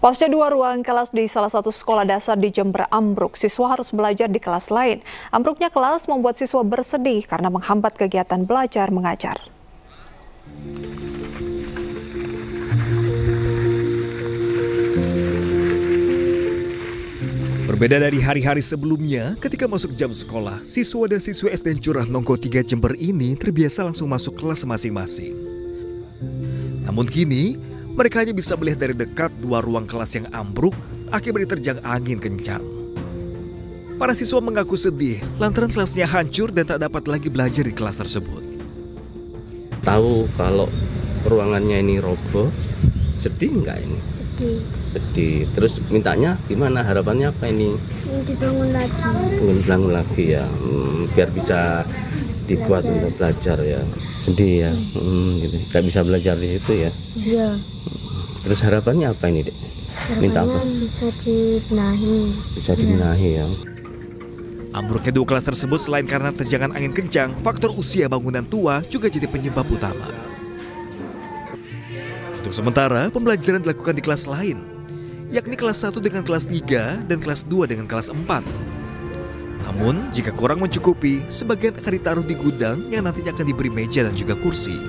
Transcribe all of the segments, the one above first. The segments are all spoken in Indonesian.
Pasca 2 ruang kelas di salah satu sekolah dasar di Jember ambruk, siswa harus belajar di kelas lain. Ambruknya kelas membuat siswa bersedih karena menghambat kegiatan belajar mengajar. Berbeda dari hari-hari sebelumnya, ketika masuk jam sekolah, siswa dan siswi SD Curah Nongko 3 Jember ini terbiasa langsung masuk kelas masing-masing. Namun kini, mereka hanya bisa melihat dari dekat 2 ruang kelas yang ambruk akibat diterjang angin kencang. Para siswa mengaku sedih lantaran kelasnya hancur dan tak dapat lagi belajar di kelas tersebut. Tahu kalau ruangannya ini roboh, sedih nggak ini? Sedih. Terus mintanya gimana? Harapannya apa ini? Dibangun lagi. Dibangun lagi ya, biar bisa dibuat untuk belajar ya. Sedih ya, gitu. Gak bisa belajar di situ ya. Iya. Terus harapannya apa ini, Dek? Minta apa? Bisa dibenahi. Bisa dibenahi ya. Ambruknya 2 kelas tersebut selain karena terjangan angin kencang, faktor usia bangunan tua juga jadi penyebab utama. Untuk sementara, pembelajaran dilakukan di kelas lain, yakni kelas 1 dengan kelas 3 dan kelas 2 dengan kelas 4. Namun, jika kurang mencukupi, sebagian akan ditaruh di gudang yang nantinya akan diberi meja dan juga kursi.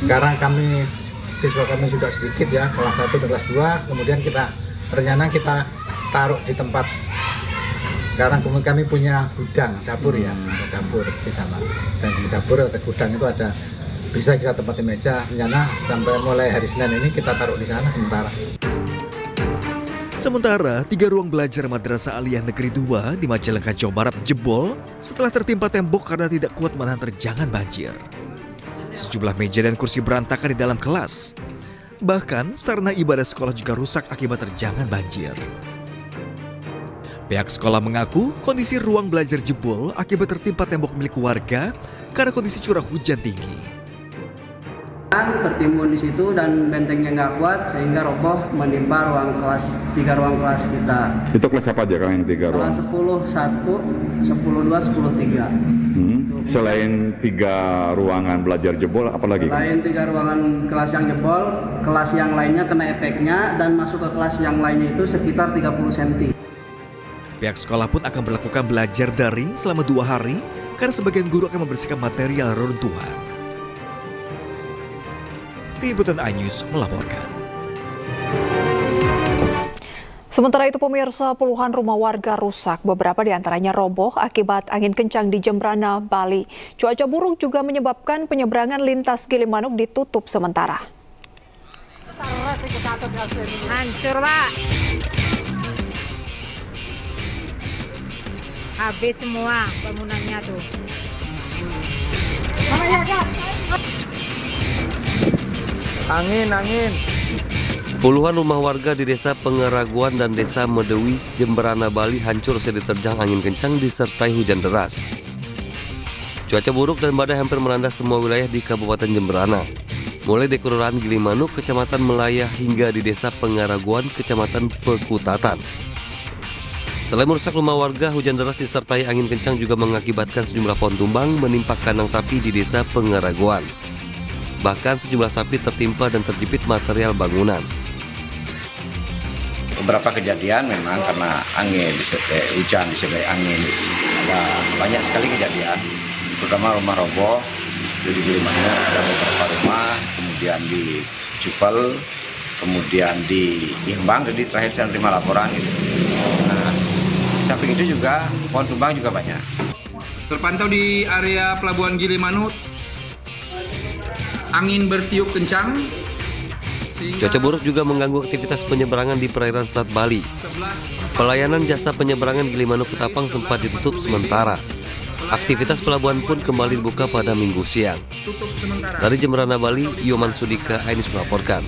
Karena siswa kami sudah sedikit ya, kelas 1 dan kelas 2, kemudian kita taruh di tempat. Karena kami punya gudang, dapur ya, dapur di sana. Dan di dapur atau gudang itu ada, bisa kita tempatin meja, rencana sampai mulai hari Senin ini kita taruh di sana sementara. Sementara, 3 ruang belajar Madrasah Aliyah Negeri 2 di Majalengka, Jawa Barat jebol setelah tertimpa tembok karena tidak kuat menahan terjangan banjir. Sejumlah meja dan kursi berantakan di dalam kelas. Bahkan, sarana ibadah sekolah juga rusak akibat terjangan banjir. Pihak sekolah mengaku kondisi ruang belajar jebol akibat tertimpa tembok milik warga karena kondisi curah hujan tinggi. Tertimbun di situ dan bentengnya nggak kuat sehingga roboh menimpa tiga ruang kelas kita. Itu kelas apa aja Kang yang 3 ruang? Kelas 10, 1, 10, 2, 10, 3. Selain 3 ruangan belajar jebol, apa lagi? Selain 3 ruangan kelas yang jebol, kelas yang lainnya kena efeknya dan masuk ke kelas yang lainnya itu sekitar 30 cm. Pihak sekolah pun akan melakukan belajar daring selama 2 hari karena sebagian guru akan membersihkan material reruntuhan. Tim Liputan iNews melaporkan. Sementara itu pemirsa, puluhan rumah warga rusak, beberapa diantaranya roboh akibat angin kencang di Jembrana, Bali. Cuaca buruk juga menyebabkan penyeberangan lintas Gilimanuk ditutup sementara. Hancur, Pak. Habis semua bangunannya tuh. Angin. Puluhan rumah warga di Desa Pengeraguan dan Desa Medewi, Jemberana, Bali hancur usai diterjang angin kencang disertai hujan deras. Cuaca buruk dan badai hampir melanda semua wilayah di Kabupaten Jemberana. Mulai di Kelurahan Gilimanuk, Kecamatan Melaya hingga di Desa Pengeraguan, Kecamatan Pekutatan. Selain merusak rumah warga, hujan deras disertai angin kencang juga mengakibatkan sejumlah pohon tumbang menimpa kandang sapi di Desa Pengeraguan. Bahkan sejumlah sapi tertimpa dan terjepit material bangunan. Beberapa kejadian memang karena angin, hujan disertai angin, ada banyak sekali kejadian, terutama rumah roboh di Gilimanuk ada beberapa rumah, kemudian di Cupel, kemudian di Imbang, jadi terakhir saya terima laporan gitu. Nah, samping itu juga pohon tumbang juga banyak. Terpantau di area Pelabuhan Gilimanuk, angin bertiup kencang. Cuaca buruk juga mengganggu aktivitas penyeberangan di perairan Selat Bali. Pelayanan jasa penyeberangan Gilimanuk Ketapang sempat ditutup sementara. Aktivitas pelabuhan pun kembali dibuka pada Minggu siang. Dari Jemberana, Bali, Yoman Sudika, iNews melaporkan.